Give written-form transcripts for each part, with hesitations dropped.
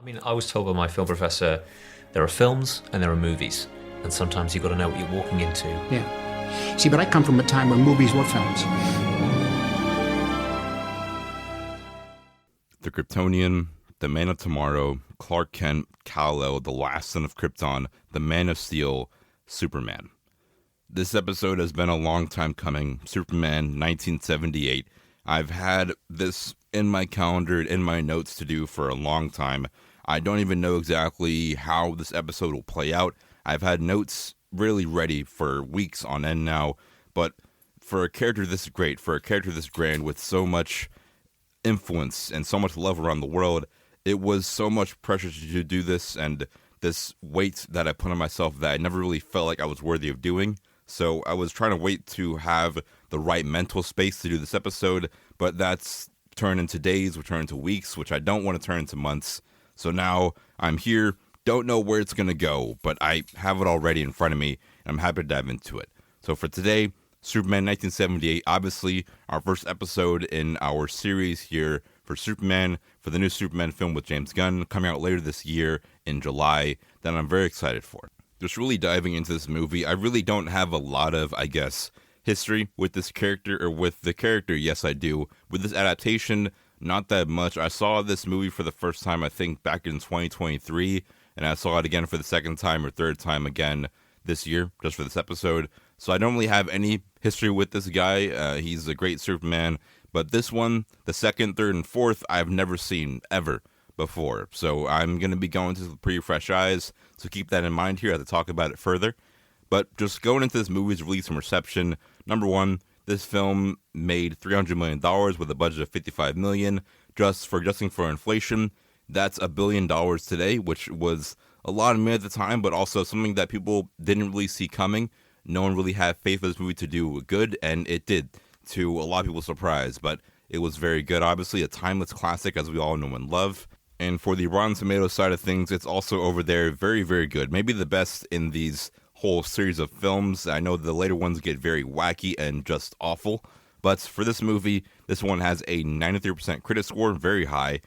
I mean, I was told by my film professor, there are films and there are movies, and sometimes you've got to know what you're walking into. Yeah. See, but I come from a time when movies were films. The Kryptonian, the Man of Tomorrow, Clark Kent, Kal-El, the last son of Krypton, the Man of Steel, Superman. This episode has been a long time coming. Superman, 1978. I've had this in my calendar, in my notes to do for a long time. I don't even know exactly how this episode will play out. I've had notes really ready for weeks on end now, but for a character this great, for a character this grand, with so much influence and so much love around the world, it was so much pressure to do this, and this weight that I put on myself that I never really felt like I was worthy of doing. So I was trying to wait to have the right mental space to do this episode, but that's turned into days, which turn into weeks, which I don't want to turn into months. So now I'm here, don't know where it's going to go, but I have it already in front of me, and I'm happy to dive into it. So for today, Superman 1978, obviously our first episode in our series here for Superman, for the new Superman film with James Gunn, coming out later this year in July, that I'm very excited for. Just really diving into this movie, I really don't have a lot of, history with this character, or with the character, yes I do. With this adaptation, not that much. I saw this movie for the first time, I think, back in 2023, and I saw it again for the second time or third time again this year, just for this episode. So I don't really have any history with this guy. He's a great Superman, but this one, the second, third, and fourth, I've never seen ever before. So I'm going to be going to pretty fresh eyes, so keep that in mind here as I talk about it further. But just going into this movie's release and reception, number one, this film made $300 million with a budget of $55 million. Adjusting for inflation, that's $1 billion today, which was a lot of money at the time, but also something that people didn't really see coming. No one really had faith in this movie to do good, and it did, to a lot of people's surprise. But it was very good, obviously, a timeless classic, as we all know and love. And for the Rotten Tomatoes side of things, it's also over there very, very good. Maybe the best in these whole series of films. I know the later ones get very wacky and just awful, but for this movie, this one has a 93% critic score, very high,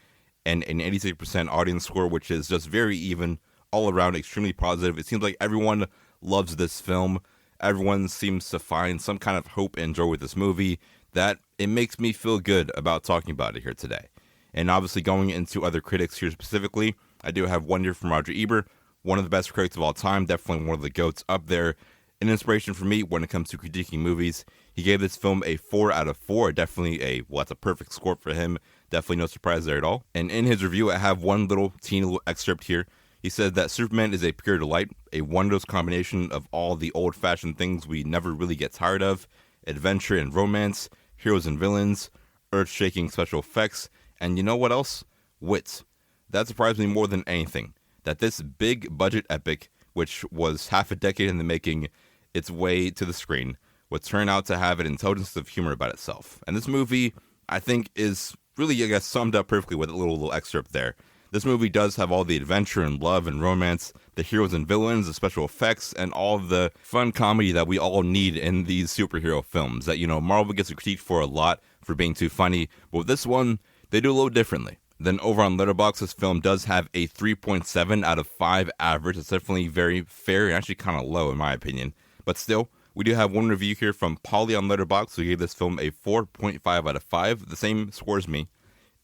and an 86% audience score, which is just very even, all around extremely positive. It seems like everyone loves this film. Everyone seems to find some kind of hope and joy with this movie, that it makes me feel good about talking about it here today. And obviously going into other critics here specifically, I do have one here from Roger Ebert, one of the best critics of all time, definitely one of the GOATs up there. An inspiration for me when it comes to critiquing movies. He gave this film a 4 out of 4, definitely that's a perfect score for him. Definitely no surprise there at all. And in his review, I have one teeny little excerpt here. He said that Superman is a pure delight, a wondrous combination of all the old-fashioned things we never really get tired of, adventure and romance, heroes and villains, earth-shaking special effects, and you know what else? Wit. That surprised me more than anything, that this big-budget epic, which was half a decade in the making, its way to the screen, would turn out to have an intelligence of humor about itself. And this movie, I think, is really, summed up perfectly with a little excerpt there. This movie does have all the adventure and love and romance, the heroes and villains, the special effects, and all the fun comedy that we all need in these superhero films that, Marvel gets critiqued for a lot for being too funny, but with this one, they do a little differently. Then over on Letterboxd, this film does have a 3.7 out of 5 average. It's definitely very fair and actually kind of low in my opinion. But still, we do have one review here from Polly on Letterboxd who gave this film a 4.5 out of 5, the same score as me.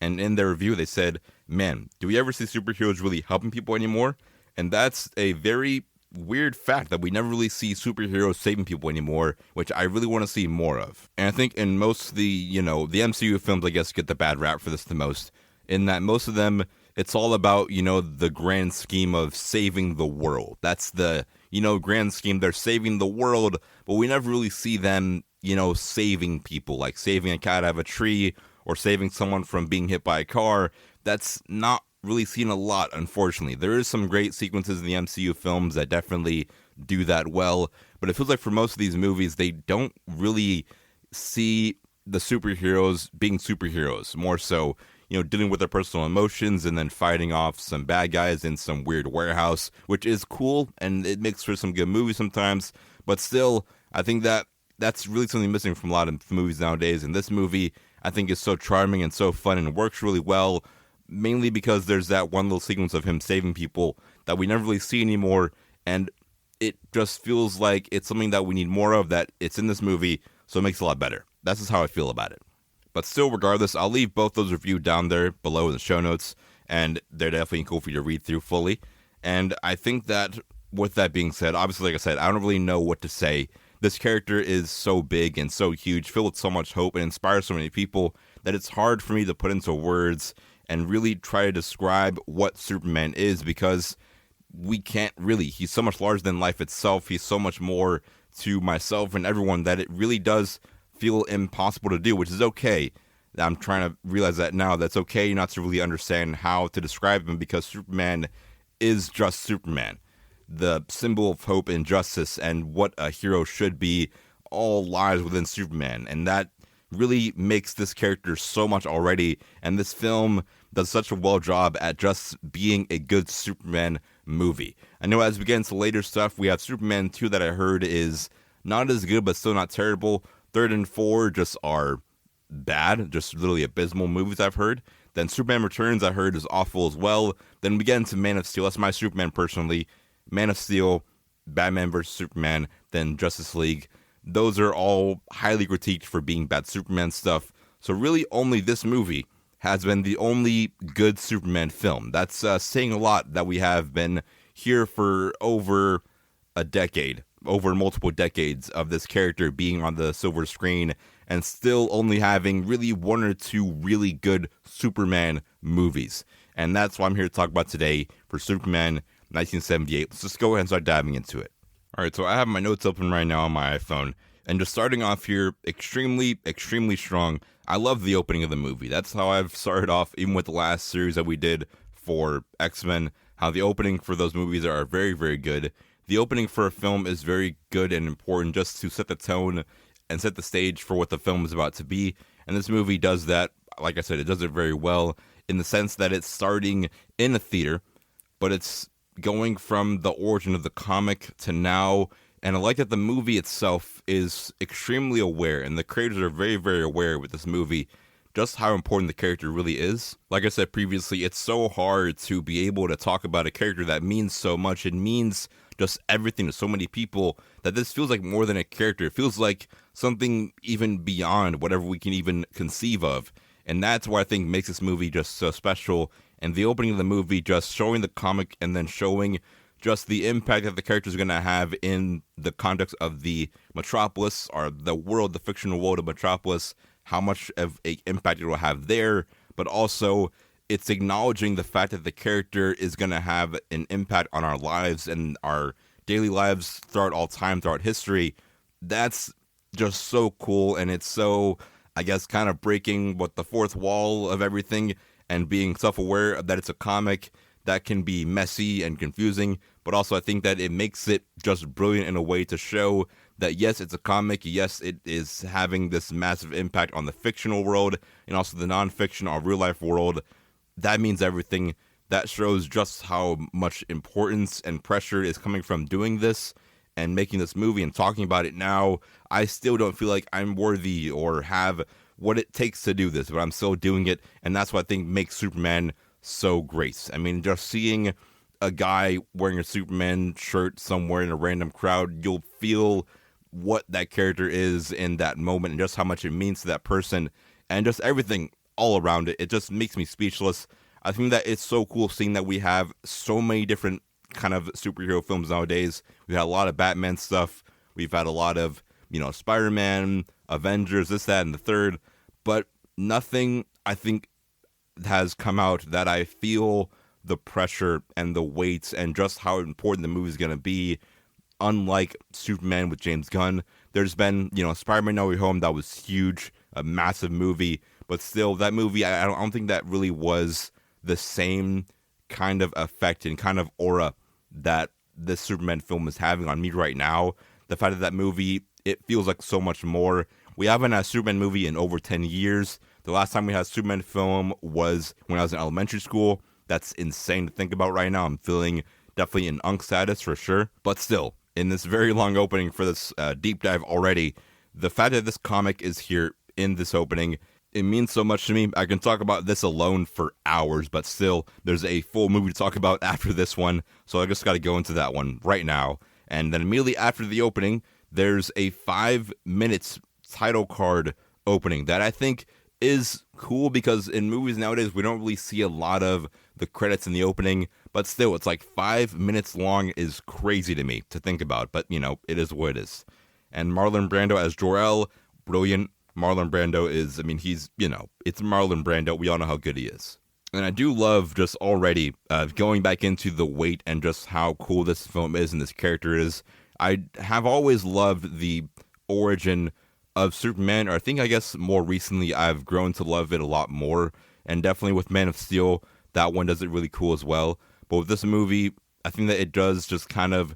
And in their review, they said, man, do we ever see superheroes really helping people anymore? And that's a very weird fact, that we never really see superheroes saving people anymore, which I really want to see more of. And I think in most of the, the MCU films, get the bad rap for this the most, in that most of them, it's all about, the grand scheme of saving the world. That's the, grand scheme. They're saving the world, but we never really see them, saving people, like saving a cat out of a tree or saving someone from being hit by a car. That's not really seen a lot, unfortunately. There is some great sequences in the MCU films that definitely do that well, but it feels like for most of these movies, they don't really see the superheroes being superheroes, more so, dealing with their personal emotions and then fighting off some bad guys in some weird warehouse, which is cool, and it makes for some good movies sometimes, but still, I think that's really something missing from a lot of movies nowadays, and this movie, I think, is so charming and so fun and works really well, mainly because there's that one little sequence of him saving people that we never really see anymore, and it just feels like it's something that we need more of, that it's in this movie, so it makes it a lot better. That's just how I feel about it. But still, regardless, I'll leave both those reviews down there below in the show notes, and they're definitely cool for you to read through fully. And I think that, with that being said, obviously, like I said, I don't really know what to say. This character is so big and so huge, filled with so much hope, and inspires so many people, that it's hard for me to put into words and really try to describe what Superman is, because we can't really. He's so much larger than life itself. He's so much more to myself and everyone that it really does feel impossible to do, which is okay. I'm trying to realize that now. That's okay not to really understand how to describe him, because Superman is just Superman. The symbol of hope and justice and what a hero should be all lies within Superman. And that really makes this character so much already. And this film does such a well job at just being a good Superman movie. I know as we get into later stuff, we have Superman 2 that I heard is not as good, but still not terrible. 3rd and 4 just are bad, just literally abysmal movies I've heard. Then Superman Returns I heard is awful as well. Then we get into Man of Steel. That's my Superman personally. Man of Steel, Batman vs. Superman, then Justice League. Those are all highly critiqued for being bad Superman stuff. So really only this movie has been the only good Superman film. That's saying a lot, that we have been here for over a decade, over multiple decades of this character being on the silver screen, and still only having really 1 or 2 really good Superman movies. And that's what I'm here to talk about today for Superman 1978. Let's just go ahead and start diving into it. All right, so I have my notes open right now on my iPhone, and just starting off here, extremely, extremely strong. I love the opening of the movie. That's how I've started off, even with the last series that we did for X-Men, how the opening for those movies are very, very good. The opening for a film is very good and important just to set the tone and set the stage for what the film is about to be. And this movie does that. Like I said, it does it very well in the sense that it's starting in a theater, but it's going from the origin of the comic to now. And I like that the movie itself is extremely aware, and the creators are very, very aware with this movie just how important the character really is. Like I said previously, it's so hard to be able to talk about a character that means so much. It means just everything to so many people that this feels like more than a character. It feels like something even beyond whatever we can even conceive of. And that's what I think makes this movie just so special. And the opening of the movie, just showing the comic and then showing just the impact that the character is going to have in the context of the Metropolis, or the world, the fictional world of Metropolis, how much of an impact it will have there, but also it's acknowledging the fact that the character is going to have an impact on our lives and our daily lives throughout all time, throughout history. That's just so cool, and it's so, I guess, kind of breaking what the fourth wall of everything and being self-aware that it's a comic that can be messy and confusing, but also I think that it makes it just brilliant in a way to show that yes, it's a comic, yes, it is having this massive impact on the fictional world and also the non-fiction or real-life world. That means everything. That shows just how much importance and pressure is coming from doing this and making this movie and talking about it now. I still don't feel like I'm worthy or have what it takes to do this, but I'm still doing it, and that's what I think makes Superman so great. I mean, just seeing a guy wearing a Superman shirt somewhere in a random crowd, you'll feel what that character is in that moment and just how much it means to that person and just everything all around it. It just makes me speechless. I think that it's so cool seeing that we have so many different kind of superhero films nowadays. We've had a lot of Batman stuff. We've had a lot of, Spider-Man, Avengers, this, that, and the third. But nothing, I think, has come out that I feel the pressure and the weight and just how important the movie is going to be. Unlike Superman with James Gunn, there's been, Spider-Man No Way Home, that was huge, a massive movie, but still, that movie, I don't think that really was the same kind of effect and kind of aura that this Superman film is having on me right now. The fact that movie, it feels like so much more. We haven't had a Superman movie in over 10 years. The last time we had a Superman film was when I was in elementary school. That's insane to think about right now. I'm feeling definitely in unk status for sure. But still, in this very long opening for this deep dive already, the fact that this comic is here in this opening, It means so much to me. I can talk about this alone for hours, but still, there's a full movie to talk about after this one, so I just got to go into that one right now. And then immediately after the opening, there's a 5 minutes title card opening that I think is cool, because in movies nowadays, we don't really see a lot of the credits in the opening, but still, it's like 5 minutes long is crazy to me to think about, but it is what it is. And Marlon Brando as Jor-El, brilliant. Marlon Brando is, he's, it's Marlon Brando. We all know how good he is. And I do love just already going back into the weight and just how cool this film is and this character is. I have always loved the origin of Superman, or I guess more recently I've grown to love it a lot more. And definitely with Man of Steel, that one does it really cool as well. But with this movie, I think that it does just kind of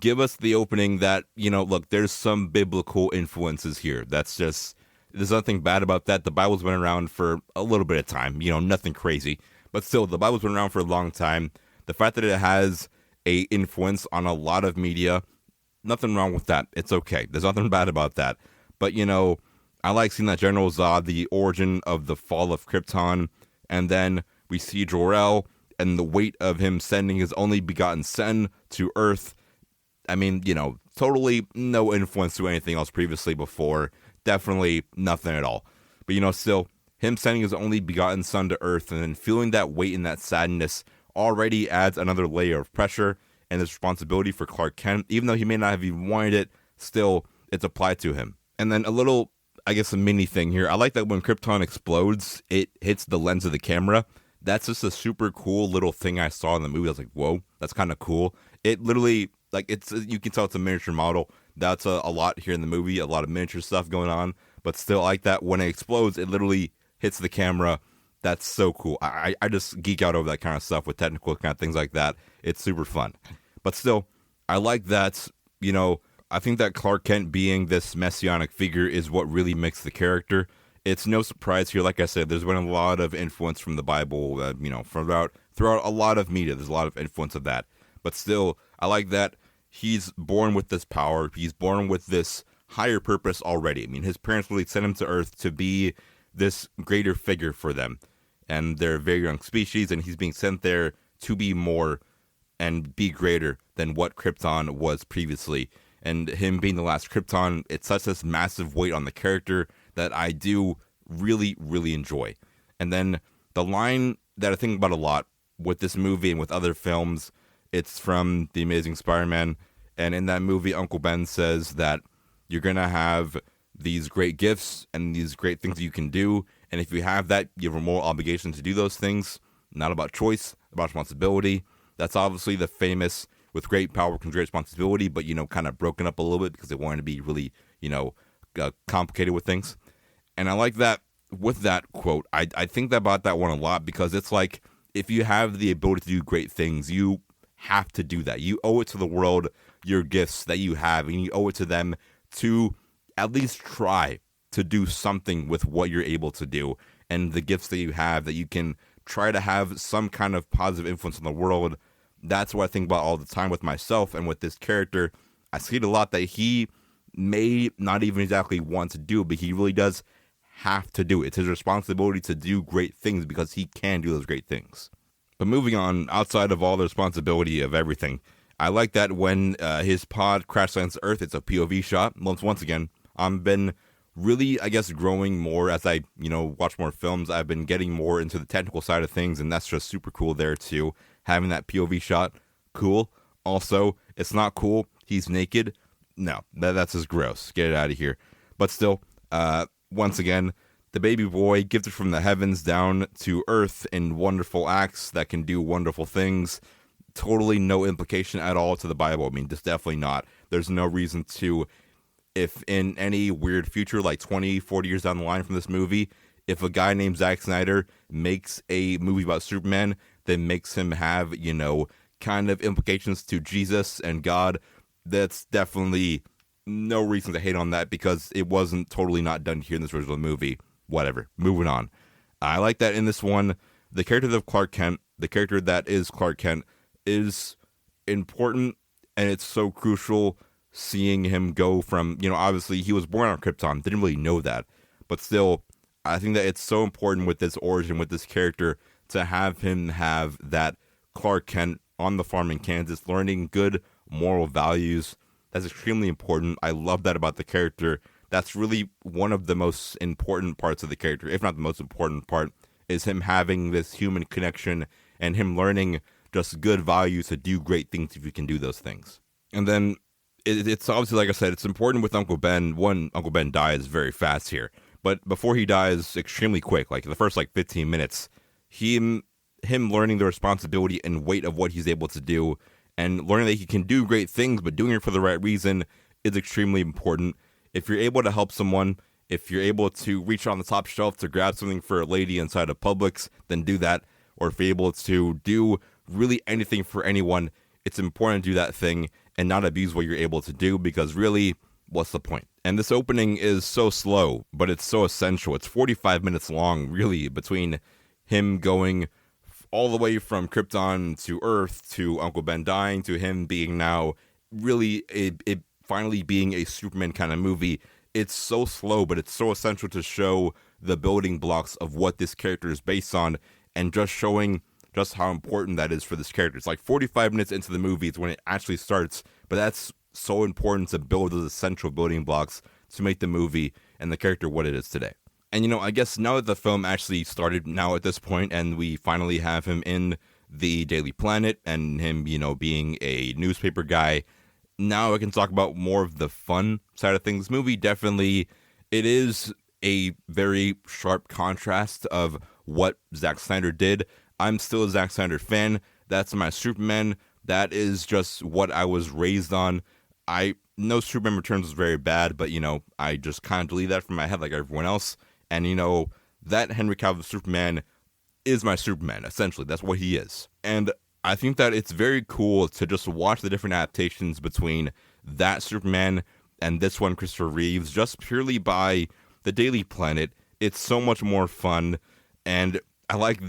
give us the opening that, look, there's some biblical influences here. There's nothing bad about that. The Bible's been around for a little bit of time, nothing crazy. But still, the Bible's been around for a long time. The fact that it has a influence on a lot of media, nothing wrong with that. It's okay. There's nothing bad about that. But, I like seeing that General Zod, the origin of the fall of Krypton, and then we see Jor-El and the weight of him sending his only begotten son to Earth. Totally no influence to anything else previously before. Definitely nothing at all. But, still, him sending his only begotten son to Earth and then feeling that weight and that sadness already adds another layer of pressure and this responsibility for Clark Kent. Even though he may not have even wanted it, still, it's applied to him. And then a little, a mini thing here. I like that when Krypton explodes, it hits the lens of the camera. That's just a super cool little thing I saw in the movie. I was like, whoa, that's kind of cool. It literally, you can tell it's a miniature model. That's a lot here in the movie, a lot of miniature stuff going on. But still, I like that when it explodes, it literally hits the camera. That's so cool. I just geek out over that kind of stuff with technical kind of things like that. It's super fun. But still, I like that, I think that Clark Kent being this messianic figure is what really makes the character. It's no surprise here. Like I said, there's been a lot of influence from the Bible, throughout a lot of media. There's a lot of influence of that. But still, I like that he's born with this power. He's born with this higher purpose already. His parents really sent him to Earth to be this greater figure for them. And they're a very young species, and he's being sent there to be more and be greater than what Krypton was previously. And him being the last Krypton, it's such this massive weight on the character that I do really, really enjoy. And then the line that I think about a lot with this movie and with other films, it's from The Amazing Spider-Man. And in that movie, Uncle Ben says that you're going to have these great gifts and these great things you can do. And if you have that, you have a moral obligation to do those things. Not about choice, about responsibility. That's obviously the famous, with great power comes great responsibility, but, kind of broken up a little bit because they wanted to be really, complicated with things. And I like that with that quote. I think about that one a lot, because it's like, if you have the ability to do great things, you have to do that. You owe it to the world, your gifts that you have, and you owe it to them to at least try to do something with what you're able to do and the gifts that you have, that you can try to have some kind of positive influence on the world. That's what I think about all the time with myself and with this character. I see it a lot that he may not even exactly want to do, but he really does have to do it. It's his responsibility to do great things because he can do those great things. But moving on, outside of all the responsibility of everything, I like that when his pod crash lands Earth, it's a POV shot. Once again, I've been really, growing more as I, watch more films. I've been getting more into the technical side of things, and that's just super cool there too. Having that POV shot, cool. Also, it's not cool. He's naked. No, that's just gross. Get it out of here. But still, once again, the baby boy gifted from the heavens down to Earth in wonderful acts that can do wonderful things. Totally no implication at all to the Bible. Just definitely not. There's no reason to, if in any weird future, like 20, 40 years down the line from this movie, if a guy named Zack Snyder makes a movie about Superman that makes him have, kind of implications to Jesus and God, that's definitely no reason to hate on that, because it wasn't totally not done here in this original movie. Whatever. Moving on. I like that in this one, the character of Clark Kent, the character that is Clark Kent, is important, and it's so crucial seeing him go from, obviously he was born on Krypton, didn't really know that, but still, I think that it's so important with this origin, with this character, to have him have that Clark Kent on the farm in Kansas, learning good moral values. That's extremely important. I love that about the character. That's really one of the most important parts of the character, if not the most important part, is him having this human connection and him learning just good values to do great things if you can do those things. And then it's obviously, like I said, it's important with Uncle Ben. One, Uncle Ben dies very fast here, but before he dies, extremely quick, like the first 15 minutes, him learning the responsibility and weight of what he's able to do, and learning that he can do great things, but doing it for the right reason is extremely important. If you're able to help someone, if you're able to reach on the top shelf to grab something for a lady inside of Publix, then do that. Or if you're able to do really anything for anyone, it's important to do that thing and not abuse what you're able to do, because really, what's the point? And this opening is so slow, but it's so essential. It's 45 minutes long, really, between him going all the way from Krypton to Earth to Uncle Ben dying to him being now really it finally being a Superman kind of movie. It's so slow, but it's so essential to show the building blocks of what this character is based on, and just showing just how important that is for this character. It's 45 minutes into the movie is when it actually starts, but that's so important to build those essential building blocks to make the movie and the character what it is today. And, I guess now that the film actually started now at this point, and we finally have him in the Daily Planet and him, being a newspaper guy, now I can talk about more of the fun side of things. This movie definitely, it is a very sharp contrast of what Zack Snyder did. I'm still a Zack Snyder fan. That's my Superman. That is just what I was raised on. I know Superman Returns was very bad, but, I just kind of delete that from my head like everyone else. And, that Henry Cavill Superman is my Superman, essentially. That's what he is. And I think that it's very cool to just watch the different adaptations between that Superman and this one, Christopher Reeves, just purely by the Daily Planet. It's so much more fun. And I like,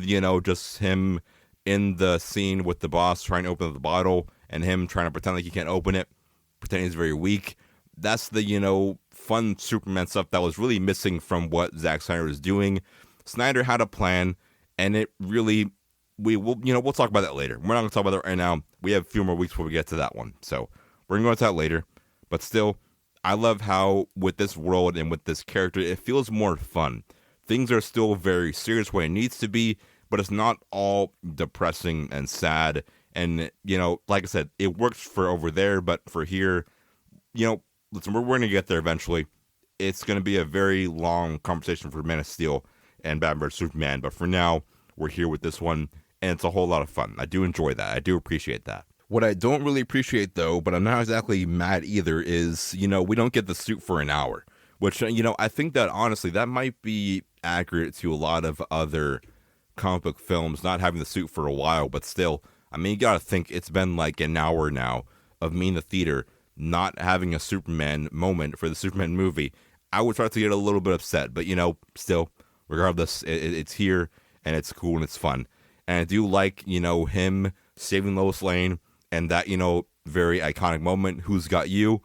just him in the scene with the boss trying to open the bottle and him trying to pretend like he can't open it, pretending he's very weak. That's the, fun Superman stuff that was really missing from what Zack Snyder was doing. Snyder had a plan, and it really, we'll talk about that later. We're not going to talk about that right now. We have a few more weeks before we get to that one. So we're going to go into that later. But still, I love how with this world and with this character, it feels more fun. Things are still very serious where it needs to be, but it's not all depressing and sad. And, like I said, it works for over there, but for here, listen, we're going to get there eventually. It's going to be a very long conversation for Man of Steel and Batman vs. Superman, but for now, we're here with this one, and it's a whole lot of fun. I do enjoy that. I do appreciate that. What I don't really appreciate, though, but I'm not exactly mad either, is, we don't get the suit for an hour, which, I think that, honestly, that might be accurate to a lot of other comic book films, not having the suit for a while, but still, you got to think it's been an hour now of me in the theater not having a Superman moment for the Superman movie. I would start to get a little bit upset, but still, regardless, it's here and it's cool and it's fun. And I do like, him saving Lois Lane and that, very iconic moment, "Who's got you?"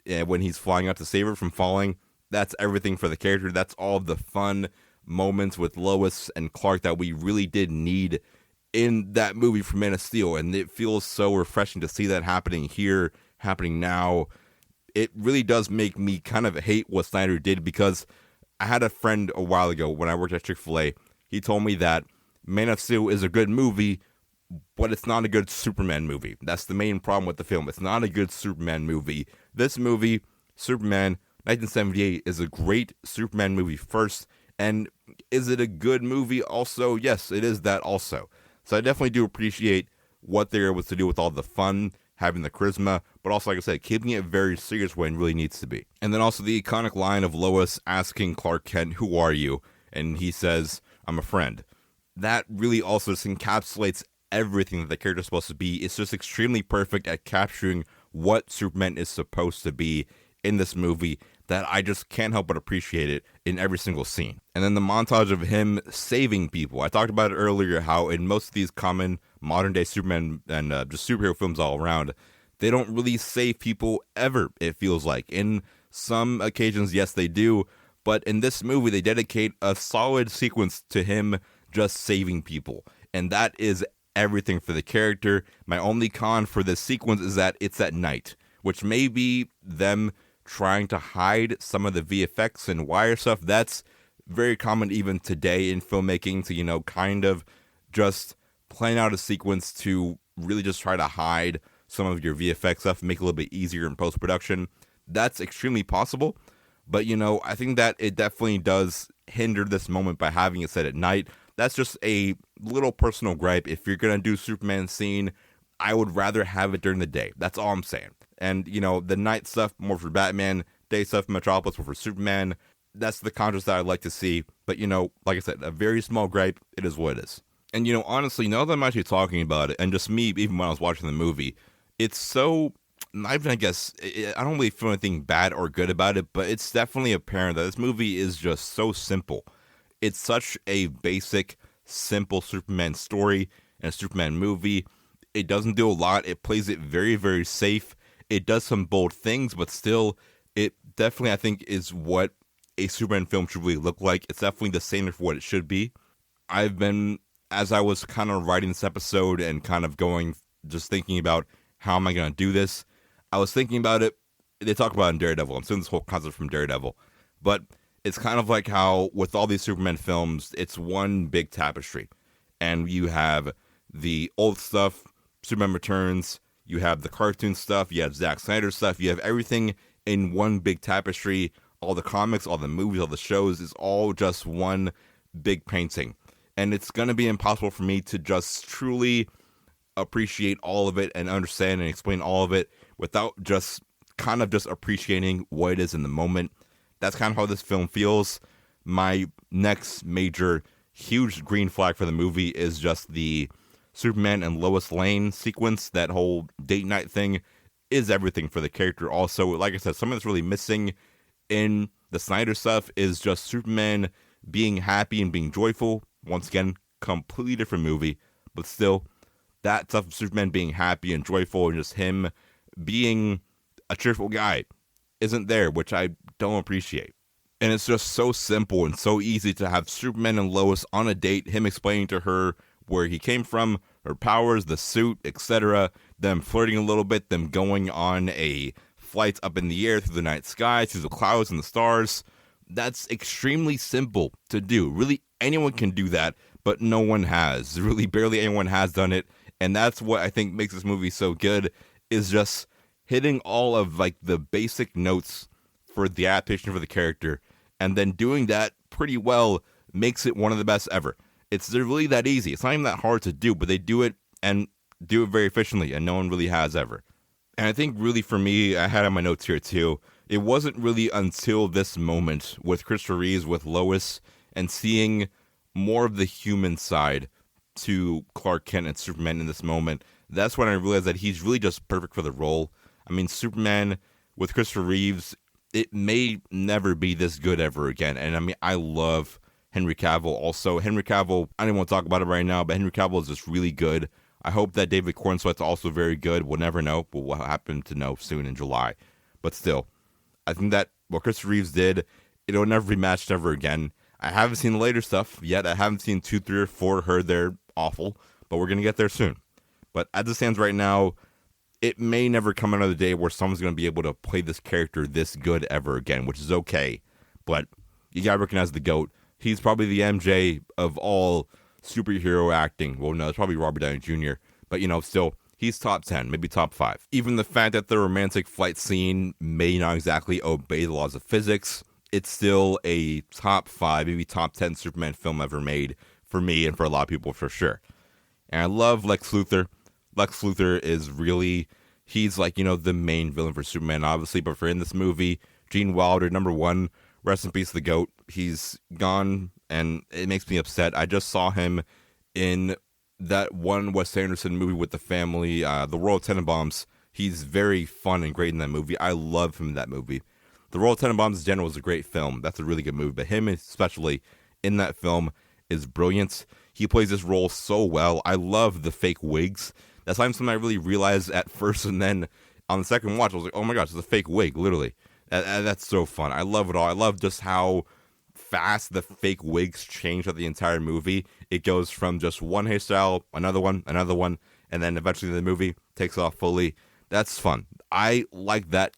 And when he's flying out to save her from falling, that's everything for the character. That's all the fun moments with Lois and Clark that we really did need in that movie for Man of Steel. And it feels so refreshing to see that happening here, happening now. It really does make me kind of hate what Snyder did, because I had a friend a while ago when I worked at Chick-fil-A. He told me that Man of Steel is a good movie, but it's not a good Superman movie. That's the main problem with the film. It's not a good Superman movie. This movie, Superman 1978, is a great Superman movie first. And is it a good movie also? Yes, it is that also. So I definitely do appreciate what they're able to do with all the fun, having the charisma, but also, like I said, keeping it very serious when it really needs to be. And then also the iconic line of Lois asking Clark Kent, "Who are you?" And he says, "I'm a friend." That really also just encapsulates everything that the character is supposed to be. It's just extremely perfect at capturing what Superman is supposed to be in this movie, that I just can't help but appreciate it in every single scene. And then the montage of him saving people. I talked about it earlier, how in most of these common modern day Superman and just superhero films all around, they don't really save people ever, it feels like. In some occasions, yes, they do, But in this movie, they dedicate a solid sequence to him just saving people. And that is everything for the character. My only con for this sequence is that it's at night, which may be them trying to hide some of the VFX and wire stuff. That's very common even today in filmmaking to, kind of just plan out a sequence to really just try to hide some of your VFX stuff and make it a little bit easier in post-production. That's extremely possible. But, I think that it definitely does hinder this moment by having it set at night. That's just a little personal gripe. If you're going to do Superman scene, I would rather have it during the day. That's all I'm saying. And, the night stuff more for Batman, day stuff for Metropolis more for Superman. That's the contrast that I'd like to see. But, like I said, a very small gripe. It is what it is. And, honestly, now that I'm actually talking about it, and just me, even when I was watching the movie, it's so... I guess I don't really feel anything bad or good about it, but it's definitely apparent that this movie is just so simple. It's such a basic, simple Superman story and a Superman movie. It doesn't do a lot. It plays it very, very safe. It does some bold things, but still, it definitely, I think, is what a Superman film should really look like. It's definitely the standard for what it should be. As I was kind of writing this episode and kind of just thinking about how am I going to do this, I was thinking about it. They talk about it in Daredevil. I'm seeing this whole concept from Daredevil. But it's kind of like how with all these Superman films, it's one big tapestry. And you have the old stuff, Superman Returns, you have the cartoon stuff, you have Zack Snyder stuff, you have everything in one big tapestry. All the comics, all the movies, all the shows is all just one big painting. And it's going to be impossible for me to just truly appreciate all of it and understand and explain all of it without just kind of just appreciating what it is in the moment. That's kind of how this film feels. My next major huge green flag for the movie is just the Superman and Lois Lane sequence. That whole date night thing is everything for the character. Also, like I said, something that's really missing in the Snyder stuff is just Superman being happy and being joyful. Once again, completely different movie, but still, that stuff of Superman being happy and joyful and just him being a cheerful guy isn't there, which I don't appreciate. And it's just so simple and so easy to have Superman and Lois on a date, him explaining to her where he came from, her powers, the suit, etc., them flirting a little bit, them going on a flight up in the air through the night sky, through the clouds and the stars. That's extremely simple to do. Really, anyone can do that, but no one has. Really, barely anyone has done it. And that's what I think makes this movie so good, is just hitting all of like the basic notes for the adaptation for the character, and then doing that pretty well makes it one of the best ever. It's really that easy. It's not even that hard to do, but they do it and do it very efficiently, and no one really has ever. And I think really for me, I had on my notes here too, it wasn't really until this moment with Christopher Reeves, with Lois, and seeing more of the human side to Clark Kent and Superman in this moment, that's when I realized that he's really just perfect for the role. I mean, Superman with Christopher Reeves, it may never be this good ever again. And I mean, I love Henry Cavill also. Henry Cavill, I don't want to talk about it right now, but Henry Cavill is just really good. I hope that David Cornsweet's also very good. We'll never know, but we'll happen to know soon in July. But still, I think that what Christopher Reeves did, it'll never be matched ever again. I haven't seen the later stuff yet. I haven't seen 2, 3, or 4. Heard they're awful, but we're going to get there soon. But as it stands right now, it may never come another day where someone's going to be able to play this character this good ever again, which is okay. But you got to recognize the GOAT. He's probably the MJ of all superhero acting. Well, no, it's probably Robert Downey Jr., but, still, he's top 10, maybe top 5. Even the fact that the romantic flight scene may not exactly obey the laws of physics, it's still a top 5, maybe top 10 Superman film ever made for me and for a lot of people for sure. And I love Lex Luthor. Lex Luthor is really, he's like, the main villain for Superman, obviously, but for in this movie, Gene Wilder, number 1, rest in peace, the GOAT. He's gone, and it makes me upset. I just saw him in that one Wes Anderson movie with the family, The Royal Tenenbaums. He's very fun and great in that movie. I love him in that movie. The Royal Tenenbaums in general is a great film. That's a really good movie, but him especially in that film is brilliant. He plays this role so well. I love the fake wigs. That's not something I really realized at first, and then on the second watch, I was like, oh my gosh, it's a fake wig, literally. That's so fun. I love it all. I love just how fast the fake wigs change throughout the entire movie. It goes from just one hairstyle, another one, and then eventually the movie takes off fully. That's fun. I like that,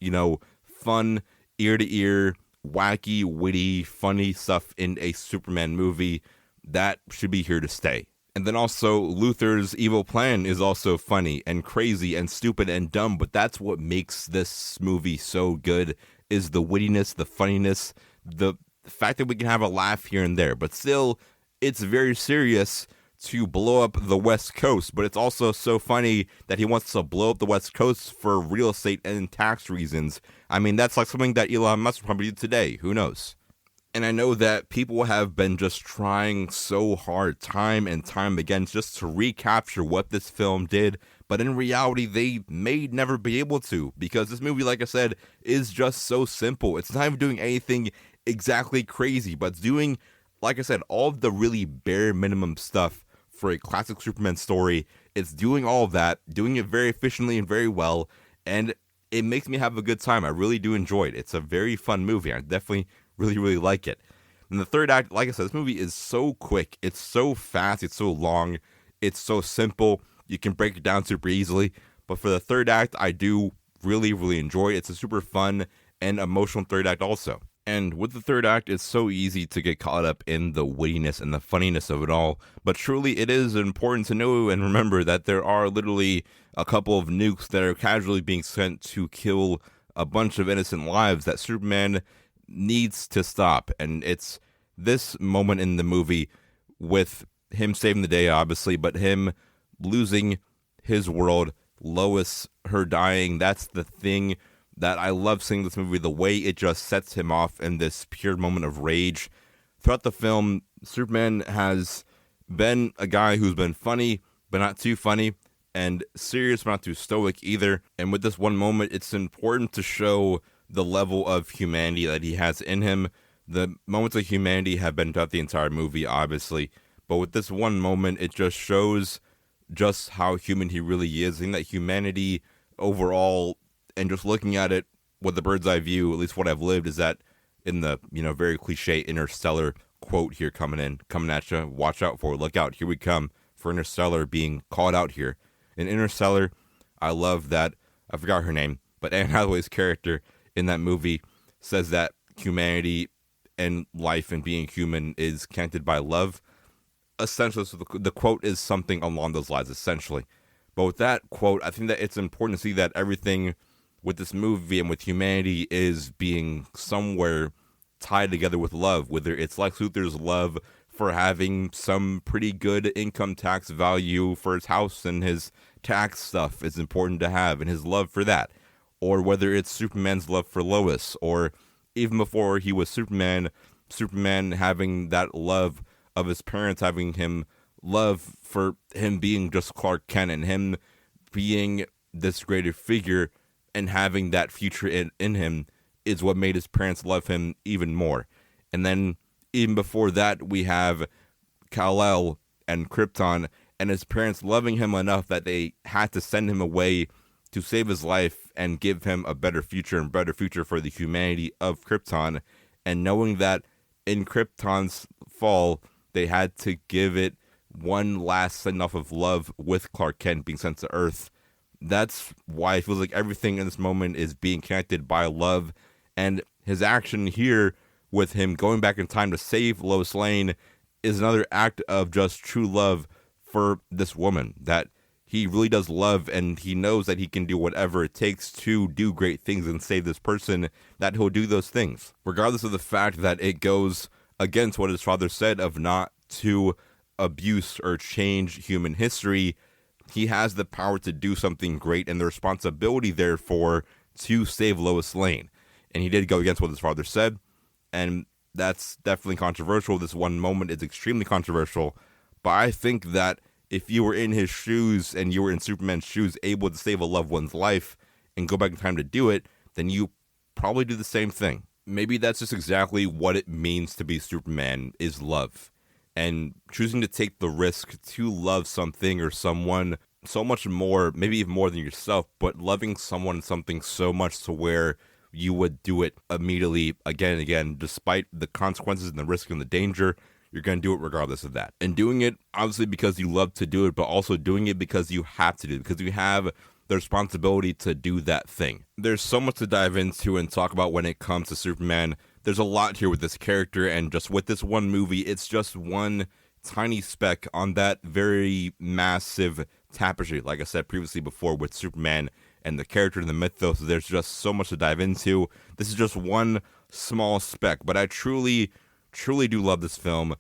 fun, ear-to-ear, wacky, witty, funny stuff in a Superman movie. That should be here to stay. And then also, Luthor's evil plan is also funny and crazy and stupid and dumb, but that's what makes this movie so good, is the wittiness, the funniness, the fact that we can have a laugh here and there. But still, it's very serious to blow up the West Coast, but it's also so funny that he wants to blow up the West Coast for real estate and tax reasons. I mean, that's like something that Elon Musk would probably do today. Who knows? And I know that people have been just trying so hard time and time again just to recapture what this film did, but in reality, they may never be able to, because this movie, like I said, is just so simple. It's not even doing anything exactly crazy, but it's doing, like I said, all of the really bare minimum stuff for a classic Superman story. It's doing all of that, doing it very efficiently and very well, and it makes me have a good time. I really do enjoy it. It's a very fun movie. I definitely really like it. And the third act, like I said, this movie is so quick. It's so fast. It's so long. It's so simple. You can break it down super easily. But for the third act, I do really enjoy it. It's a super fun and emotional third act also. And with the third act, it's so easy to get caught up in the wittiness and the funniness of it all. But truly, it is important to know and remember that there are literally a couple of nukes that are casually being sent to kill a bunch of innocent lives that Superman needs to stop. And it's this moment in the movie with him saving the day, obviously, but him losing his world, Lois, her dying. That's the thing that I love seeing this movie, the way it just sets him off in this pure moment of rage. Throughout the film, Superman has been a guy who's been funny, but not too funny, and serious, but not too stoic either. And with this one moment, it's important to show the level of humanity that he has in him. The moments of humanity have been throughout the entire movie, obviously, but with this one moment, it just shows just how human he really is, and that humanity overall, and just looking at it with the bird's eye view, at least what I've lived, is that in the, very cliche Interstellar quote here coming at you, watch out for it, look out, here we come, for Interstellar being called out here. In Interstellar, I love that, I forgot her name, but Anne Hathaway's character in that movie says that humanity and life and being human is connected by love. Essentially, so the quote is something along those lines, essentially. But with that quote, I think that it's important to see that everything with this movie and with humanity is being somewhere tied together with love, whether it's Lex Luthor's love for having some pretty good income tax value for his house and his tax stuff is important to have, and his love for that, or whether it's Superman's love for Lois, or even before he was Superman having that love of his parents, having him love for him being just Clark Kent and him being this greater figure and having that future in him is what made his parents love him even more. And then even before that, we have Kal-El and Krypton and his parents loving him enough that they had to send him away to save his life and give him a better future and better future for the humanity of Krypton. And knowing that in Krypton's fall, they had to give it one last send-off of love with Clark Kent being sent to Earth. That's why it feels like everything in this moment is being connected by love. And his action here with him going back in time to save Lois Lane is another act of just true love for this woman, that he really does love, and he knows that he can do whatever it takes to do great things and save this person, that he'll do those things, regardless of the fact that it goes against what his father said of not to abuse or change human history. He has the power to do something great and the responsibility, therefore, to save Lois Lane. And he did go against what his father said, and that's definitely controversial. This one moment is extremely controversial, but I think that if you were in his shoes and you were in Superman's shoes, able to save a loved one's life and go back in time to do it, then you probably do the same thing. Maybe that's just exactly what it means to be Superman, is love. And choosing to take the risk to love something or someone so much more, maybe even more than yourself, but loving someone, something so much to where you would do it immediately again and again, despite the consequences and the risk and the danger. You're going to do it regardless of that. And doing it, obviously, because you love to do it, but also doing it because you have to do it, because you have the responsibility to do that thing. There's so much to dive into and talk about when it comes to Superman. There's a lot here with this character, and just with this one movie, it's just one tiny speck on that very massive tapestry, like I said previously before, with Superman and the character and the mythos. There's just so much to dive into. This is just one small speck, but I truly do love this film.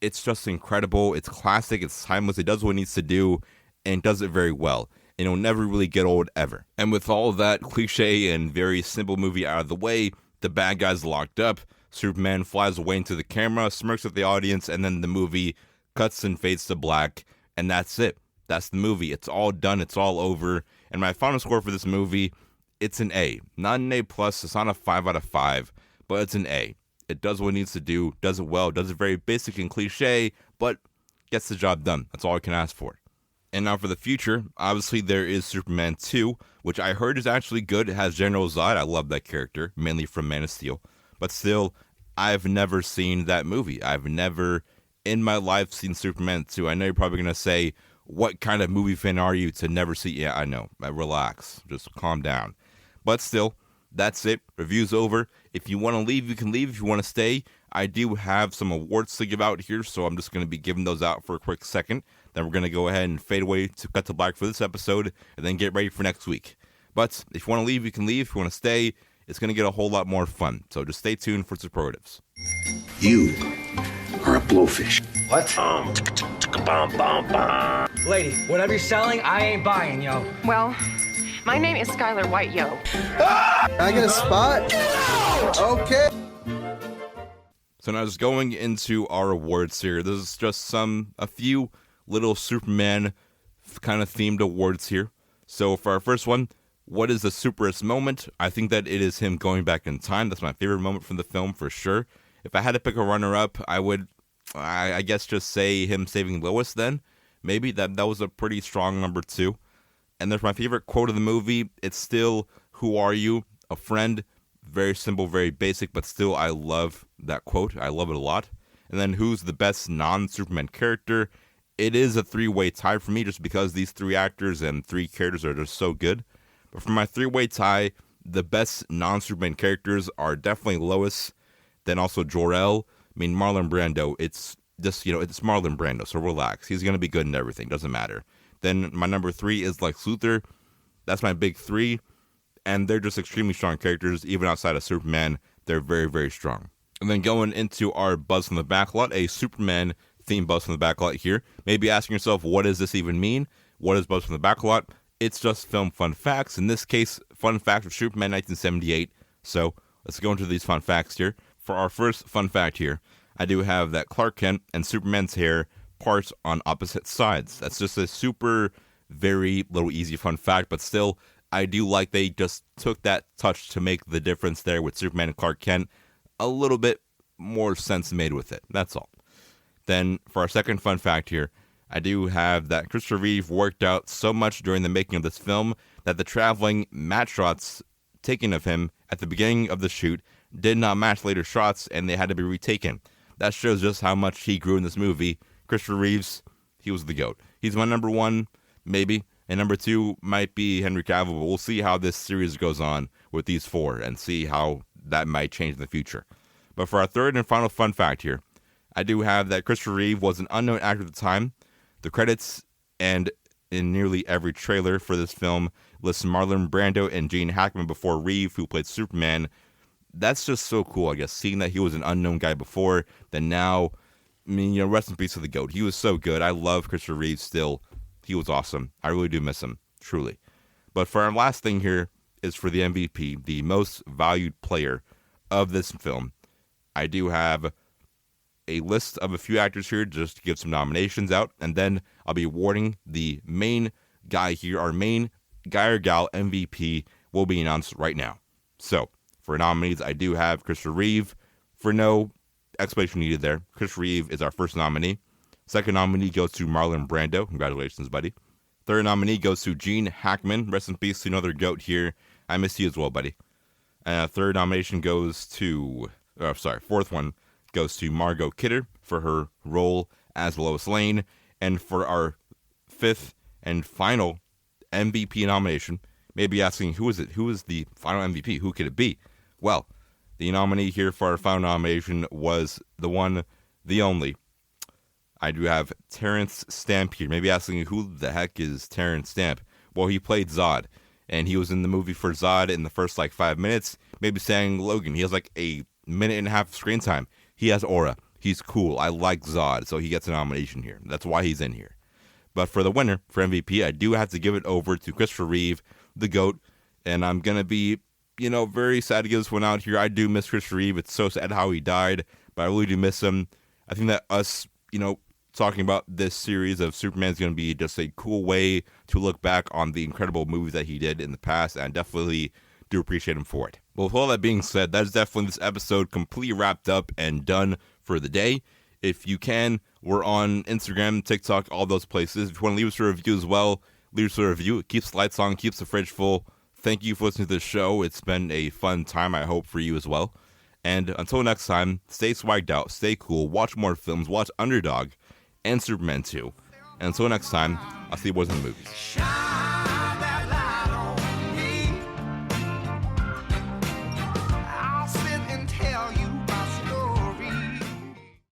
It's just incredible. It's classic. It's timeless. It does what it needs to do, and it does it very well. And it'll never really get old, ever. And with all of that cliche and very simple movie out of the way, the bad guy's locked up, Superman flies away into the camera, smirks at the audience, and then the movie cuts and fades to black, and that's it. That's the movie. It's all done. It's all over. And my final score for this movie, it's an A. Not an A+, it's not a 5 out of 5, but it's an A. It does what it needs to do, does it well, does it very basic and cliche, but gets the job done. That's all I can ask for. And now for the future, obviously there is Superman 2, which I heard is actually good. It has General Zod. I love that character, mainly from Man of Steel. But still, I've never seen that movie. I've never in my life seen Superman 2. I know you're probably going to say, what kind of movie fan are you to never see? Yeah, I know. Relax. Just calm down. But still, that's it. Review's over. If you want to leave, you can leave. If you want to stay, I do have some awards to give out here, so I'm just going to be giving those out for a quick second. Then we're going to go ahead and fade away to cut to black for this episode, and then get ready for next week. But if you want to leave, you can leave. If you want to stay, it's going to get a whole lot more fun. So just stay tuned for superlatives. You are a blowfish. What? Lady, whatever you're selling, I ain't buying, yo. Well, my name is Skylar White, yo. I get a spot? Okay. So now just going into our awards here, this is just a few little Superman kind of themed awards here. So for our first one, what is the superest moment? I think that it is him going back in time. That's my favorite moment from the film for sure. If I had to pick a runner-up, I would, I guess, just say him saving Lois then. Maybe that was a pretty strong number 2. And there's my favorite quote of the movie. It's still, "Who are you? A friend." Very simple, very basic, but still I love that quote. I love it a lot. And then who's the best non-Superman character? It is a 3-way tie for me just because these 3 actors and 3 characters are just so good. But for my 3-way tie, the best non-Superman characters are definitely Lois, then also Jor-El. I mean, Marlon Brando, it's just, it's Marlon Brando, so relax. He's going to be good in everything, doesn't matter. Then my number 3 is Lex Luthor. That's my big 3. And they're just extremely strong characters. Even outside of Superman, they're very, very strong. And then going into our Buzz from the Backlot, a Superman-themed Buzz from the Backlot here. Maybe asking yourself, what does this even mean? What is Buzz from the Backlot? It's just film fun facts. In this case, fun fact of Superman 1978. So let's go into these fun facts here. For our first fun fact here, I do have that Clark Kent and Superman's hair part on opposite sides. That's just a super, very little easy fun fact, but still, I do like they just took that touch to make the difference there with Superman and Clark Kent. A little bit more sense made with it. That's all. Then for our second fun fact here, I do have that Christopher Reeve worked out so much during the making of this film that the traveling matte shots taken of him at the beginning of the shoot did not match later shots, and they had to be retaken. That shows just how much he grew in this movie. Christopher Reeves, he was the GOAT. He's my number 1, maybe. And number 2 might be Henry Cavill, but we'll see how this series goes on with these 4 and see how that might change in the future. But for our third and final fun fact here, I do have that Christopher Reeve was an unknown actor at the time. The credits and in nearly every trailer for this film lists Marlon Brando and Gene Hackman before Reeve, who played Superman. That's just so cool, I guess, seeing that he was an unknown guy before, then now, I mean, rest in peace to the GOAT. He was so good. I love Christopher Reeve still. He was awesome. I really do miss him, truly. But for our last thing here is for the MVP, the most valued player of this film. I do have a list of a few actors here just to give some nominations out, and then I'll be awarding the main guy here. Our main guy or gal MVP will be announced right now. So, for nominees, I do have Christopher Reeve. For no explanation needed there, Christopher Reeve is our first nominee. Second nominee goes to Marlon Brando. Congratulations, buddy. Third nominee goes to Gene Hackman. Rest in peace to another GOAT here. I miss you as well, buddy. Third nomination goes to, fourth one goes to Margot Kidder for her role as Lois Lane. And for our fifth and final MVP nomination, maybe asking, who is it? Who is the final MVP? Who could it be? Well, the nominee here for our final nomination was the one, the only. I do have Terrence Stamp here. Maybe asking, who the heck is Terrence Stamp? Well, he played Zod, and he was in the movie for Zod in the first 5 minutes. Maybe saying Logan. He has a minute and a half of screen time. He has aura. He's cool. I like Zod, so he gets a nomination here. That's why he's in here. But for the winner, for MVP, I do have to give it over to Christopher Reeve, the GOAT. And I'm going to be, very sad to give this one out here. I do miss Christopher Reeve. It's so sad how he died, but I really do miss him. I think that us, talking about this series of Superman is going to be just a cool way to look back on the incredible movies that he did in the past, and I definitely do appreciate him for it. Well, with all that being said, that is definitely this episode completely wrapped up and done for the day. If you can, we're on Instagram, TikTok, all those places. If you want to leave us a review as well, leave us a review. It keeps the lights on, keeps the fridge full. Thank you for listening to the show. It's been a fun time, I hope, for you as well. And until next time, stay swagged out, stay cool, watch more films, watch Underdog and Superman 2. And until next time, I'll see you boys in the movies.